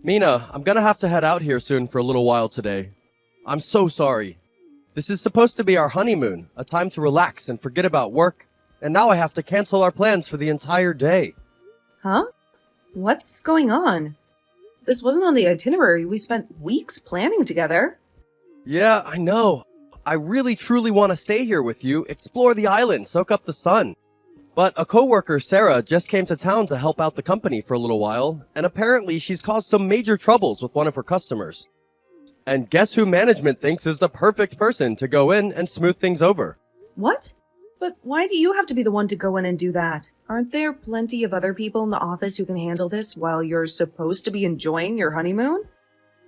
Mina, I'm gonna have to head out here soon for a little while today. I'm so sorry. This is supposed to be our honeymoon, a time to relax and forget about work, and now I have to cancel our plans for the entire day. Huh? What's going on? This wasn't on the itinerary. We spent weeks planning together. Yeah, I know. I really truly want to stay here with you, explore the island, soak up the sun. But a coworker, Sarah, just came to town to help out the company for a little while, and apparently she's caused some major troubles with one of her customers. And guess who management thinks is the perfect person to go in and smooth things over? What? But why do you have to be the one to go in and do that? Aren't there plenty of other people in the office who can handle this while you're supposed to be enjoying your honeymoon?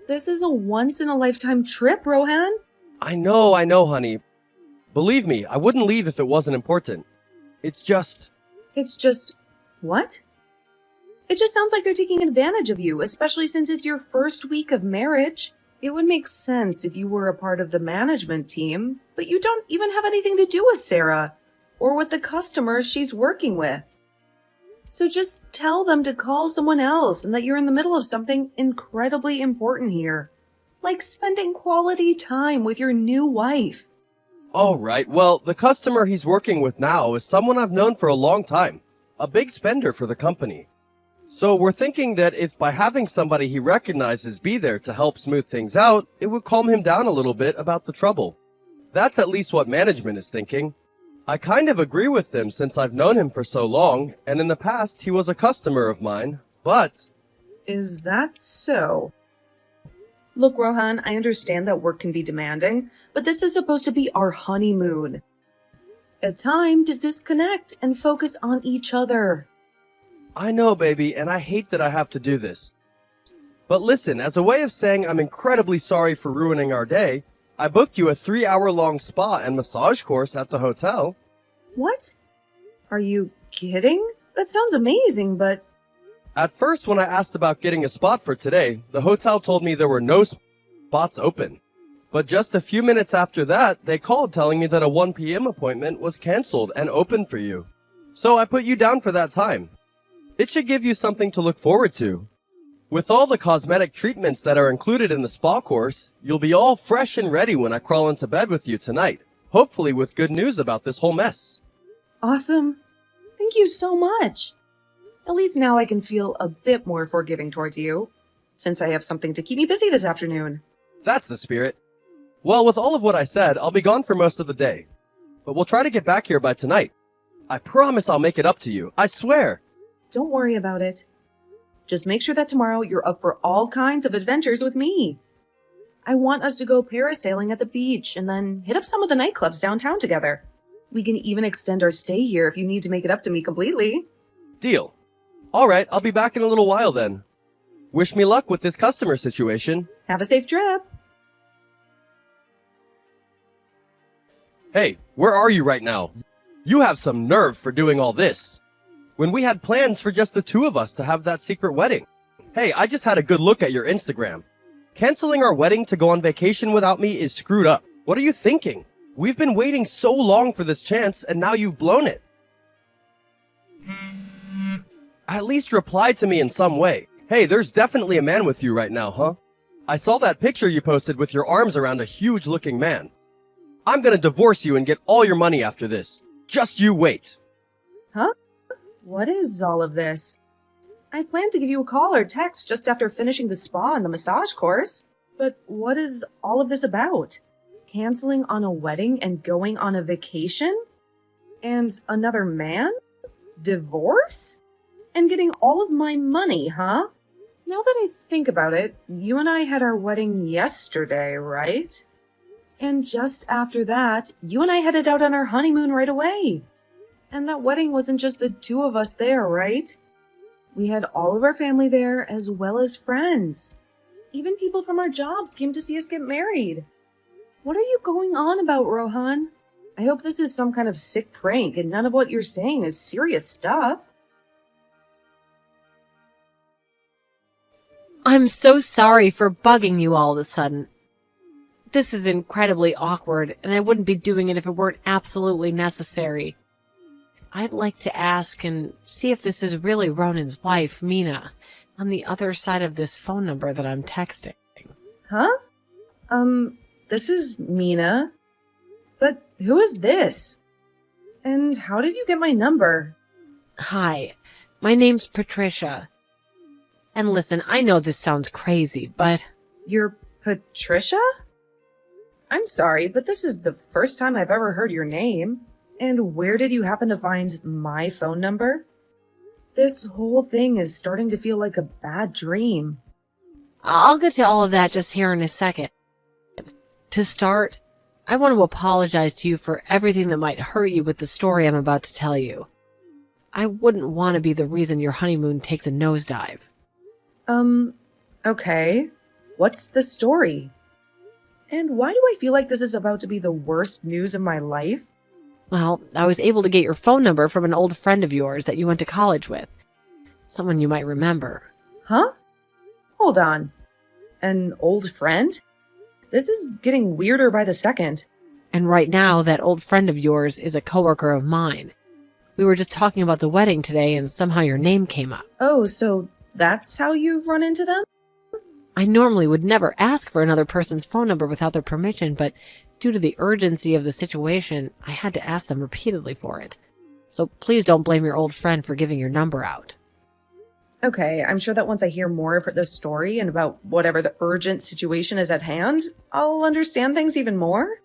This is a once-in-a-lifetime trip, Rohan. I know, honey. Believe me, I wouldn't leave if it wasn't important. It's just... What? It just sounds like they're taking advantage of you, especially since it's your first week of marriage. It would make sense if you were a part of the management team, but you don't even have anything to do with Sarah, or with the customers she's working with. So just tell them to call someone else and that you're in the middle of something incredibly important here. Like spending quality time with your new wife. Alright, well, the customer he's working with now is someone I've known for a long time. A big spender for the company. So we're thinking that if by having somebody he recognizes be there to help smooth things out, it would calm him down a little bit about the trouble. That's at least what management is thinking. I kind of agree with them since I've known him for so long, and in the past he was a customer of mine, but... Is that so? Look, Rohan, I understand that work can be demanding, but this is supposed to be our honeymoon. A time to disconnect and focus on each other. I know, baby, and I hate that I have to do this. But listen, as a way of saying I'm incredibly sorry for ruining our day, I booked you a 3-hour-long spa and massage course at the hotel. What? Are you kidding? That sounds amazing, but... At first, when I asked about getting a spot for today, the hotel told me there were no spots open. But just a few minutes after that, they called telling me that a 1 p.m. appointment was canceled and open for you. So I put you down for that time. It should give you something to look forward to. With all the cosmetic treatments that are included in the spa course, you'll be all fresh and ready when I crawl into bed with you tonight, hopefully with good news about this whole mess. Awesome. Thank you so much. At least now I can feel a bit more forgiving towards you, since I have something to keep me busy this afternoon. That's the spirit. Well, with all of what I said, I'll be gone for most of the day. But we'll try to get back here by tonight. I promise I'll make it up to you, I swear. Don't worry about it. Just make sure that tomorrow you're up for all kinds of adventures with me. I want us to go parasailing at the beach and then hit up some of the nightclubs downtown together. We can even extend our stay here if you need to make it up to me completely. Deal. Alright, I'll be back in a little while then. Wish me luck with this customer situation. Have a safe trip. Hey, where are you right now? You have some nerve for doing all this. When we had plans for just the two of us to have that secret wedding. Hey, I just had a good look at your Instagram. Canceling our wedding to go on vacation without me is screwed up. What are you thinking? We've been waiting so long for this chance, and now you've blown it. At least reply to me in some way. Hey, there's definitely a man with you right now, huh? I saw that picture you posted with your arms around a huge-looking man. I'm gonna divorce you and get all your money after this. Just you wait. Huh? What is all of this? I planned to give you a call or text just after finishing the spa and the massage course. But what is all of this about? Canceling on a wedding and going on a vacation? And another man? Divorce? And getting all of my money, huh? Now that I think about it, you and I had our wedding yesterday, right? And just after that, you and I headed out on our honeymoon right away. And that wedding wasn't just the two of us there, right? We had all of our family there as well as friends. Even people from our jobs came to see us get married. What are you going on about, Rohan? I hope this is some kind of sick prank and none of what you're saying is serious stuff. I'm so sorry for bugging you all of a sudden. This is incredibly awkward, and I wouldn't be doing it if it weren't absolutely necessary. I'd like to ask and see if this is really Ronan's wife, Mina. on the other side of this phone number that I'm texting. Huh? This is Mina. But who is this? And how did you get my number? Hi, my name's Patricia. And listen, I know this sounds crazy, but You're Patricia? I'm sorry, but this is the first time I've ever heard your name. And where did you happen to find my phone number? This whole thing is starting to feel like a bad dream. I'll get to all of that just here in a second. To start, I want to apologize to you for everything that might hurt you with the story I'm about to tell you. I wouldn't want to be the reason your honeymoon takes a nosedive. Okay. What's the story? And why do I feel like this is about to be the worst news of my life? Well, I was able to get your phone number from an old friend of yours that you went to college with. Someone you might remember. Huh? Hold on. An old friend? This is getting weirder by the second. And right now, that old friend of yours is a coworker of mine. We were just talking about the wedding today, and somehow your name came up. Oh, so that's how you've run into them? I normally would never ask for another person's phone number without their permission, but due to the urgency of the situation, I had to ask them repeatedly for it. So please don't blame your old friend for giving your number out. Okay, I'm sure that once I hear more of the story and about whatever the urgent situation is at hand, I'll understand things even more.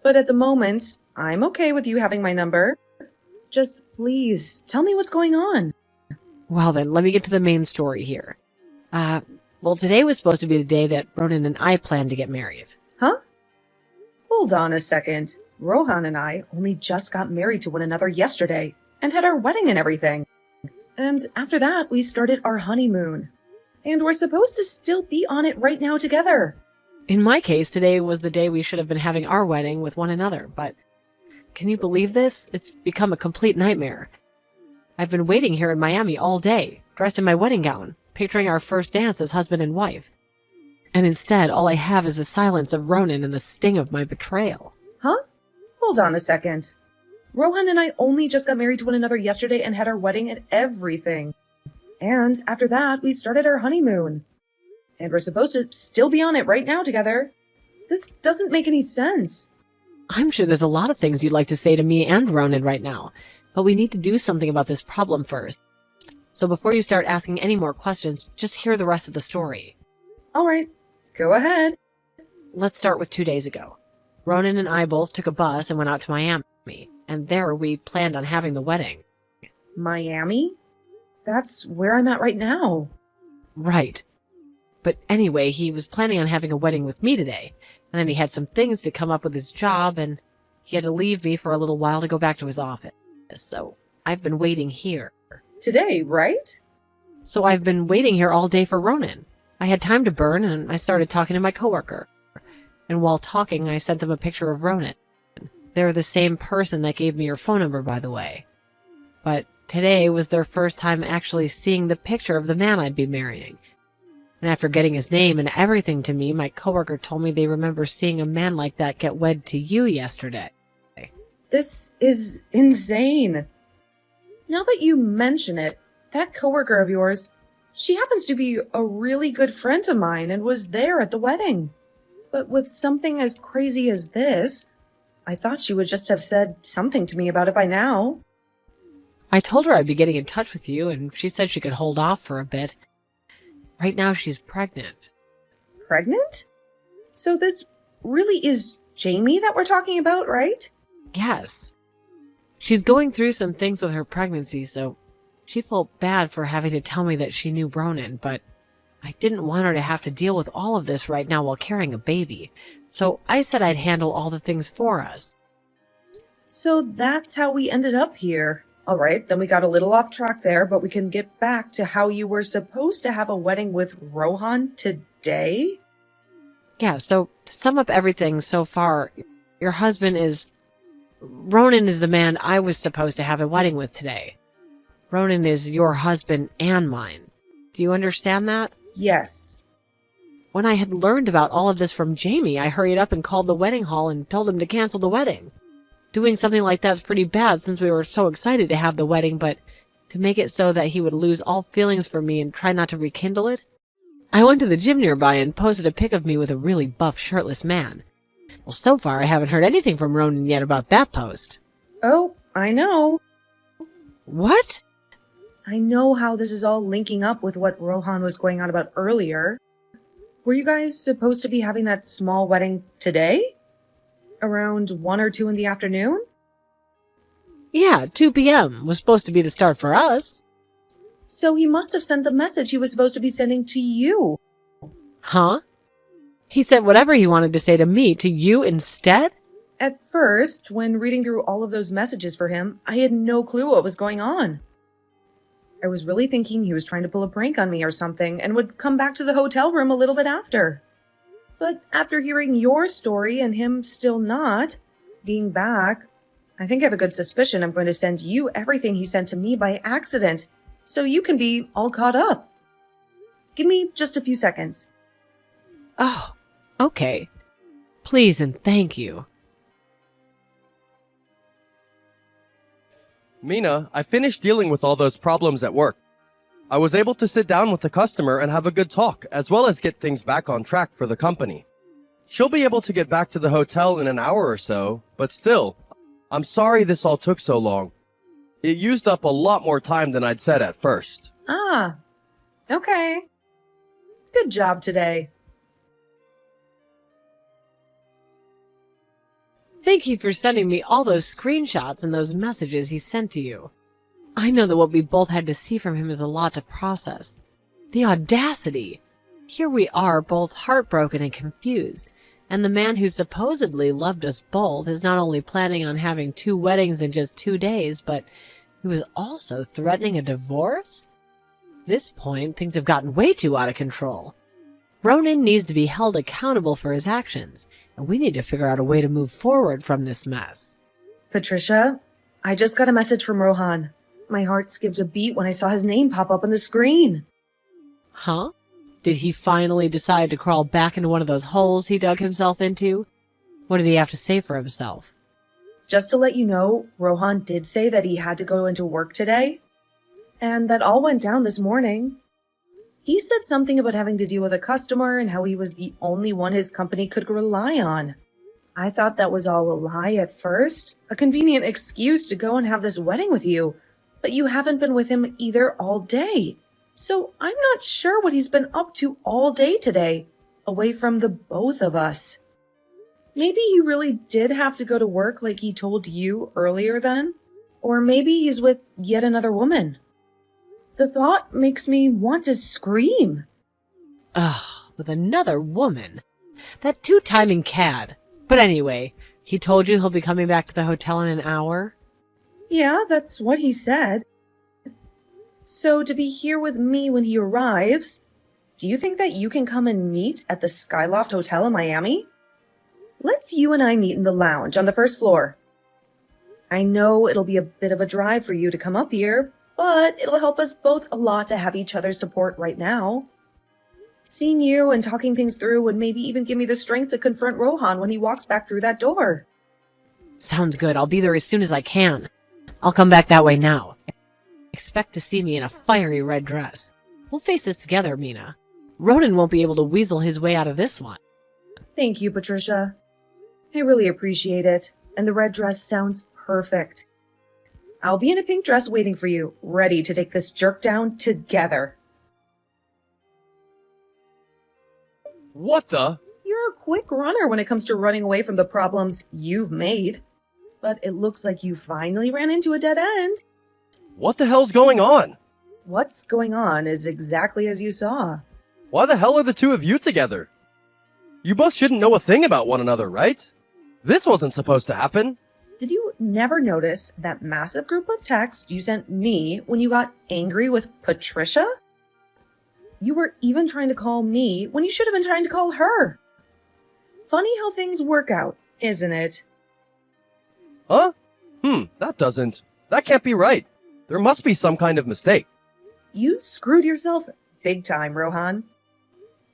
But at the moment, I'm okay with you having my number. Just please, tell me what's going on. Well then, let me get to the main story here. Well, today was supposed to be the day that Ronan and I planned to get married. Huh? Hold on a second. Rohan and I only just got married to one another yesterday and had our wedding and everything. And after that, we started our honeymoon. And we're supposed to still be on it right now together. In my case, today was the day we should have been having our wedding with one another, but can you believe this? It's become a complete nightmare. I've been waiting here in Miami all day, dressed in my wedding gown, picturing our first dance as husband and wife. And instead, all I have is the silence of Ronan and the sting of my betrayal. Huh? Hold on a second. Rohan and I only just got married to one another yesterday and had our wedding and everything. And after that, we started our honeymoon. And we're supposed to still be on it right now together. This doesn't make any sense. I'm sure there's a lot of things you'd like to say to me and Ronan right now, but we need to do something about this problem first. So before you start asking any more questions, just hear the rest of the story. All right, go ahead. Let's start with 2 days ago. Ronan and I both took a bus and went out to Miami, and there we planned on having the wedding. Miami? That's where I'm at right now. Right. But anyway, he was planning on having a wedding with me today, and then he had some things to come up with his job, and he had to leave me for a little while to go back to his office. So I've been waiting here. Today, right? So I've been waiting here all day for Ronan. I had time to burn, and I started talking to my coworker. And while talking, I sent them a picture of Ronan. They're the same person that gave me your phone number, by the way. But today was their first time actually seeing the picture of the man I'd be marrying. And after getting his name and everything to me, my coworker told me they remember seeing a man like that get wed to you yesterday. This is insane. Now that you mention it, that coworker of yours, she happens to be a really good friend of mine and was there at the wedding. But with something as crazy as this, I thought she would just have said something to me about it by now. I told her I'd be getting in touch with you, and she said she could hold off for a bit. Right now she's pregnant. Pregnant? So this really is Jamie that we're talking about, right? Yes. She's going through some things with her pregnancy, so she felt bad for having to tell me that she knew Ronan, but I didn't want her to have to deal with all of this right now while carrying a baby. So I said I'd handle all the things for us. So that's how we ended up here. All right, then we got a little off track there, but we can get back to how you were supposed to have a wedding with Rohan today? Yeah, so to sum up everything so far, your husband is... Ronan is the man I was supposed to have a wedding with today. Ronan is your husband and mine. Do you understand that? Yes. When I had learned about all of this from Jamie, I hurried up and called the wedding hall and told him to cancel the wedding. Doing something like that's pretty bad since we were so excited to have the wedding, but to make it so that he would lose all feelings for me and try not to rekindle it. I went to the gym nearby and posted a pic of me with a really buff shirtless man. Well, so far I haven't heard anything from Ronan yet about that post. Oh, I know. What? I know how this is all linking up with what Rohan was going on about earlier. Were you guys supposed to be having that small wedding today? Around 1 or 2 in the afternoon? Yeah, 2 p.m. was supposed to be the start for us. So he must have sent the message he was supposed to be sending to you. Huh? He sent whatever he wanted to say to me to you instead? At first, when reading through all of those messages for him, I had no clue what was going on. I was really thinking he was trying to pull a prank on me or something and would come back to the hotel room a little bit after. But after hearing your story and him still not being back, I think I have a good suspicion I'm going to send you everything he sent to me by accident, so you can be all caught up. Give me just a few seconds. Oh, okay. Please and thank you. Mina, I finished dealing with all those problems at work. I was able to sit down with the customer and have a good talk, as well as get things back on track for the company. She'll be able to get back to the hotel in an hour or so, but still, I'm sorry this all took so long. It used up a lot more time than I'd said at first. Ah, okay. Good job today. Thank you for sending me all those screenshots and those messages he sent to you. I know that what we both had to see from him is a lot to process. The audacity! Here we are, both heartbroken and confused, and the man who supposedly loved us both is not only planning on having 2 weddings in just 2 days, but who is also threatening a divorce? At this point, things have gotten way too out of control. Ronan needs to be held accountable for his actions, and we need to figure out a way to move forward from this mess. Patricia, I just got a message from Rohan. My heart skipped a beat when I saw his name pop up on the screen. Huh? Did he finally decide to crawl back into one of those holes he dug himself into? What did he have to say for himself? Just to let you know, Rohan did say that he had to go into work today, and that all went down this morning. He said something about having to deal with a customer and how he was the only one his company could rely on. I thought that was all a lie at first, a convenient excuse to go and have this wedding with you, but you haven't been with him either all day. So I'm not sure what he's been up to all day today, away from the both of us. Maybe he really did have to go to work like he told you earlier then, or maybe he's with yet another woman. The thought makes me want to scream. Ugh, with another woman. That 2-timing cad. But anyway, he told you he'll be coming back to the hotel in an hour? Yeah, that's what he said. So to be here with me when he arrives, do you think that you can come and meet at the Skyloft Hotel in Miami? Let's you and I meet in the lounge on the first floor. I know it'll be a bit of a drive for you to come up here, but it'll help us both a lot to have each other's support right now. Seeing you and talking things through would maybe even give me the strength to confront Rohan when he walks back through that door. Sounds good. I'll be there as soon as I can. I'll come back that way now. Expect to see me in a fiery red dress. We'll face this together, Mina. Ronan won't be able to weasel his way out of this one. Thank you, Patricia. I really appreciate it, and the red dress sounds perfect. I'll be in a pink dress waiting for you, ready to take this jerk down together. What the? You're a quick runner when it comes to running away from the problems you've made. But it looks like you finally ran into a dead end. What the hell's going on? What's going on is exactly as you saw. Why the hell are the 2 of you together? You both shouldn't know a thing about one another, right? This wasn't supposed to happen. Did you never notice that massive group of texts you sent me when you got angry with Patricia? You were even trying to call me when you should have been trying to call her. Funny how things work out, isn't it? Huh? That can't be right. There must be some kind of mistake. You screwed yourself big time, Rohan.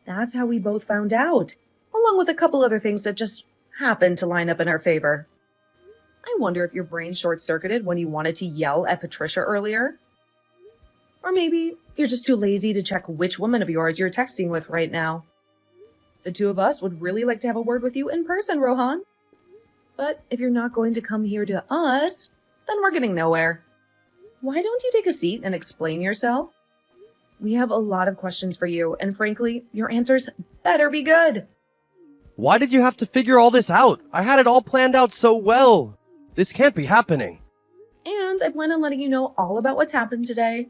That's how we both found out, along with a couple other things that just happened to line up in our favor. I wonder if your brain short-circuited when you wanted to yell at Patricia earlier. Or maybe you're just too lazy to check which woman of yours you're texting with right now. The two of us would really like to have a word with you in person, Rohan. But if you're not going to come here to us, then we're getting nowhere. Why don't you take a seat and explain yourself? We have a lot of questions for you, and frankly, your answers better be good. Why did you have to figure all this out? I had it all planned out so well. This can't be happening. And I plan on letting you know all about what's happened today.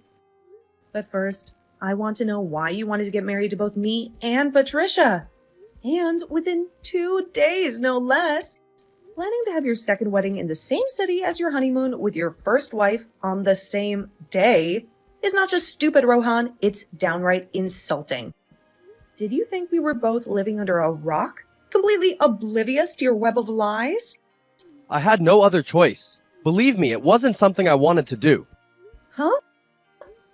But first, I want to know why you wanted to get married to both me and Patricia. And within 2 days, no less. Planning to have your second wedding in the same city as your honeymoon with your first wife on the same day is not just stupid, Rohan, it's downright insulting. Did you think we were both living under a rock, completely oblivious to your web of lies? I had no other choice. Believe me, it wasn't something I wanted to do. Huh?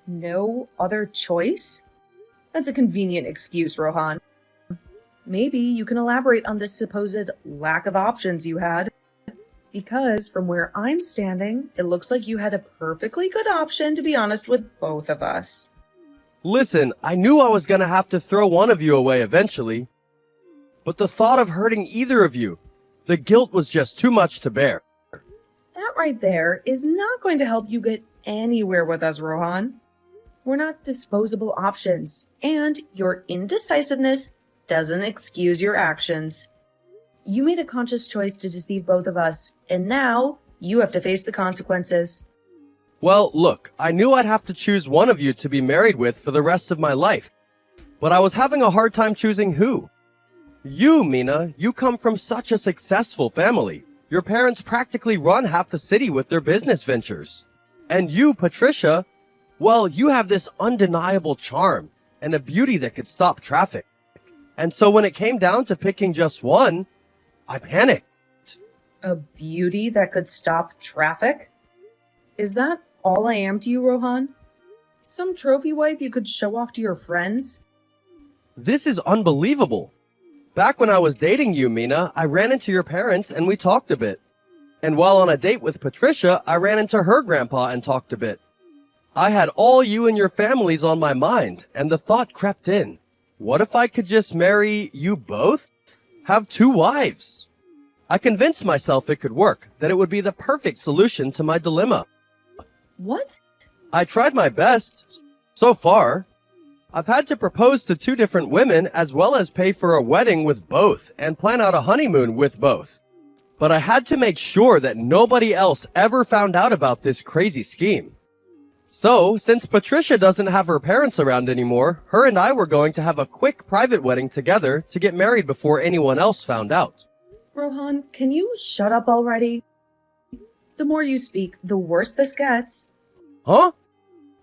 No other choice? That's a convenient excuse, Rohan. Maybe you can elaborate on this supposed lack of options you had. Because from where I'm standing, it looks like you had a perfectly good option to be honest with both of us. Listen, I knew I was gonna have to throw one of you away eventually. But the thought of hurting either of you, the guilt was just too much to bear. That right there is not going to help you get anywhere with us, Rohan. We're not disposable options, and your indecisiveness doesn't excuse your actions. You made a conscious choice to deceive both of us, and now you have to face the consequences. Well, look, I knew I'd have to choose one of you to be married with for the rest of my life. But I was having a hard time choosing who. You, Mina, you come from such a successful family. Your parents practically run half the city with their business ventures. And you, Patricia, well, you have this undeniable charm and a beauty that could stop traffic. And so when it came down to picking just one, I panicked. A beauty that could stop traffic? Is that all I am to you, Rohan? Some trophy wife you could show off to your friends? This is unbelievable. Back when I was dating you, Mina, I ran into your parents and we talked a bit. And while on a date with Patricia, I ran into her grandpa and talked a bit. I had all you and your families on my mind, and the thought crept in. What if I could just marry you both? Have 2 wives? I convinced myself it could work, that it would be the perfect solution to my dilemma. What? I tried my best. So far, I've had to propose to 2 different women as well as pay for a wedding with both and plan out a honeymoon with both. But I had to make sure that nobody else ever found out about this crazy scheme. So, since Patricia doesn't have her parents around anymore, her and I were going to have a quick private wedding together to get married before anyone else found out. Rohan, can you shut up already? The more you speak, the worse this gets. Huh?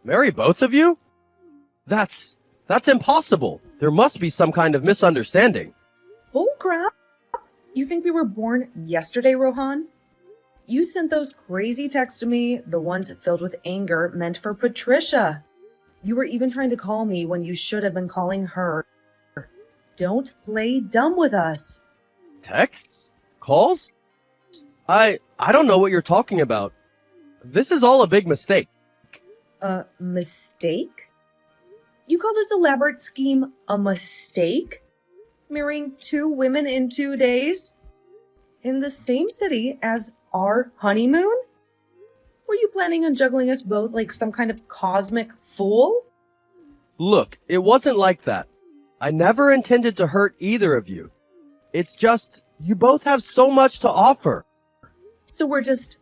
Marry both of you? That's impossible. There must be some kind of misunderstanding. Bull crap! You think we were born yesterday, Rohan? You sent those crazy texts to me, the ones filled with anger meant for Patricia. You were even trying to call me when you should have been calling her. Don't play dumb with us. Texts? Calls? I don't know what you're talking about. This is all a big mistake. A mistake? You call this elaborate scheme a mistake? Marrying 2 women in 2 days? In the same city as our honeymoon? Were you planning on juggling us both like some kind of cosmic fool? Look, it wasn't like that. I never intended to hurt either of you. It's just, you both have so much to offer. So we're just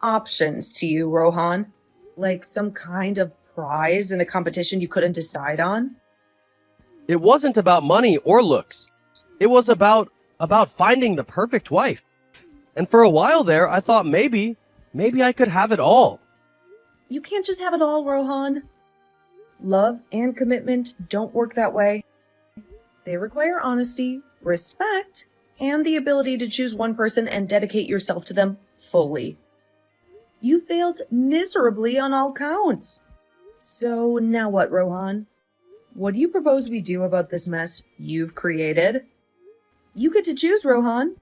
options to you, Rohan? Like some kind of prize in a competition you couldn't decide on? It wasn't about money or looks. It was about finding the perfect wife. And for a while there, I thought maybe I could have it all. You can't just have it all, Rohan. Love and commitment don't work that way. They require honesty, respect, and the ability to choose one person and dedicate yourself to them fully. You failed miserably on all counts. So now what, Rohan? What do you propose we do about this mess you've created? You get to choose, Rohan.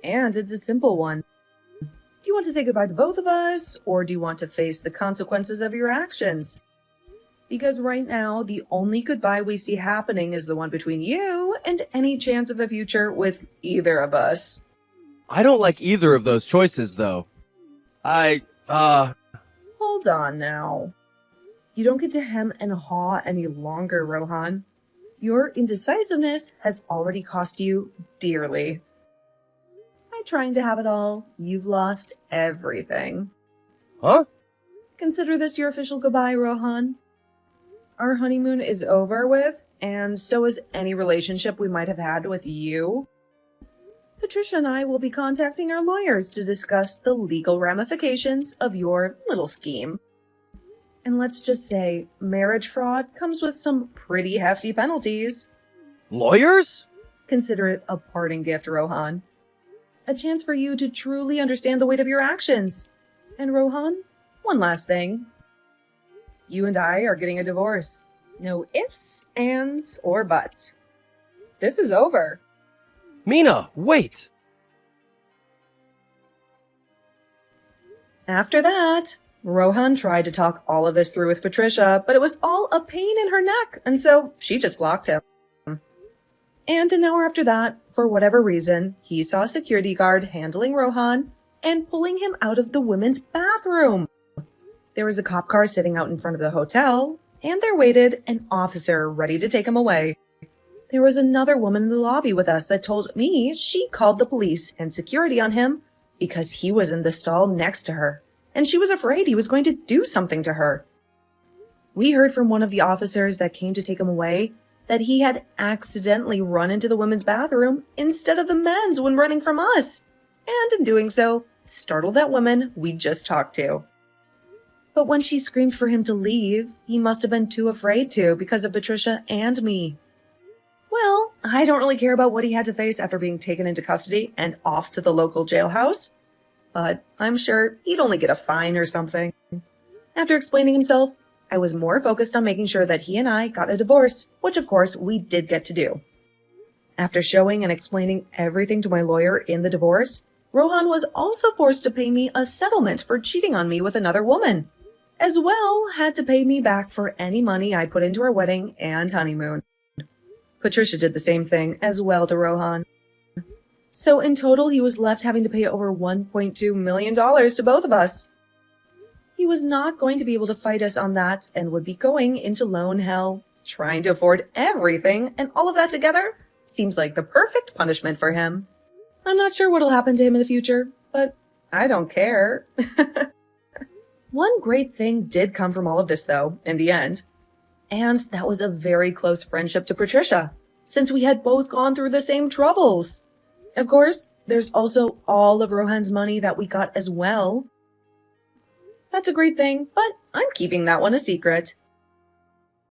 And it's a simple one. Do you want to say goodbye to both of us, or do you want to face the consequences of your actions? Because right now, the only goodbye we see happening is the one between you and any chance of the future with either of us. I don't like either of those choices, though. Hold on now. You don't get to hem and haw any longer, Rohan. Your indecisiveness has already cost you dearly. By trying to have it all, you've lost everything. Huh? Consider this your official goodbye, Rohan. Our honeymoon is over with, and so is any relationship we might have had with you. Patricia and I will be contacting our lawyers to discuss the legal ramifications of your little scheme. And let's just say, marriage fraud comes with some pretty hefty penalties. Lawyers? Consider it a parting gift, Rohan. A chance for you to truly understand the weight of your actions. And Rohan, one last thing. You and I are getting a divorce. No ifs, ands, or buts. This is over. Mina, wait! After that, Rohan tried to talk all of this through with Patricia, but it was all a pain in her neck, and so she just blocked him. And an hour after that, for whatever reason, he saw a security guard handling Rohan and pulling him out of the women's bathroom. There was a cop car sitting out in front of the hotel, and there waited an officer ready to take him away. There was another woman in the lobby with us that told me she called the police and security on him because he was in the stall next to her, and she was afraid he was going to do something to her. We heard from one of the officers that came to take him away that he had accidentally run into the women's bathroom instead of the men's when running from us, and in doing so, startled that woman we just talked to. But when she screamed for him to leave, he must have been too afraid to because of Patricia and me. Well, I don't really care about what he had to face after being taken into custody and off to the local jailhouse, but I'm sure he'd only get a fine or something. After explaining himself, I was more focused on making sure that he and I got a divorce, which of course we did get to do. After showing and explaining everything to my lawyer in the divorce, Rohan was also forced to pay me a settlement for cheating on me with another woman, as well had to pay me back for any money I put into our wedding and honeymoon. Patricia did the same thing as well to Rohan. So in total, he was left having to pay over $1.2 million to both of us. He was not going to be able to fight us on that and would be going into loan hell. Trying to afford everything and all of that together seems like the perfect punishment for him. I'm not sure what'll happen to him in the future, but I don't care. One great thing did come from all of this, though, in the end. And that was a very close friendship to Patricia, since we had both gone through the same troubles. Of course, there's also all of Rohan's money that we got as well. That's a great thing, but I'm keeping that one a secret.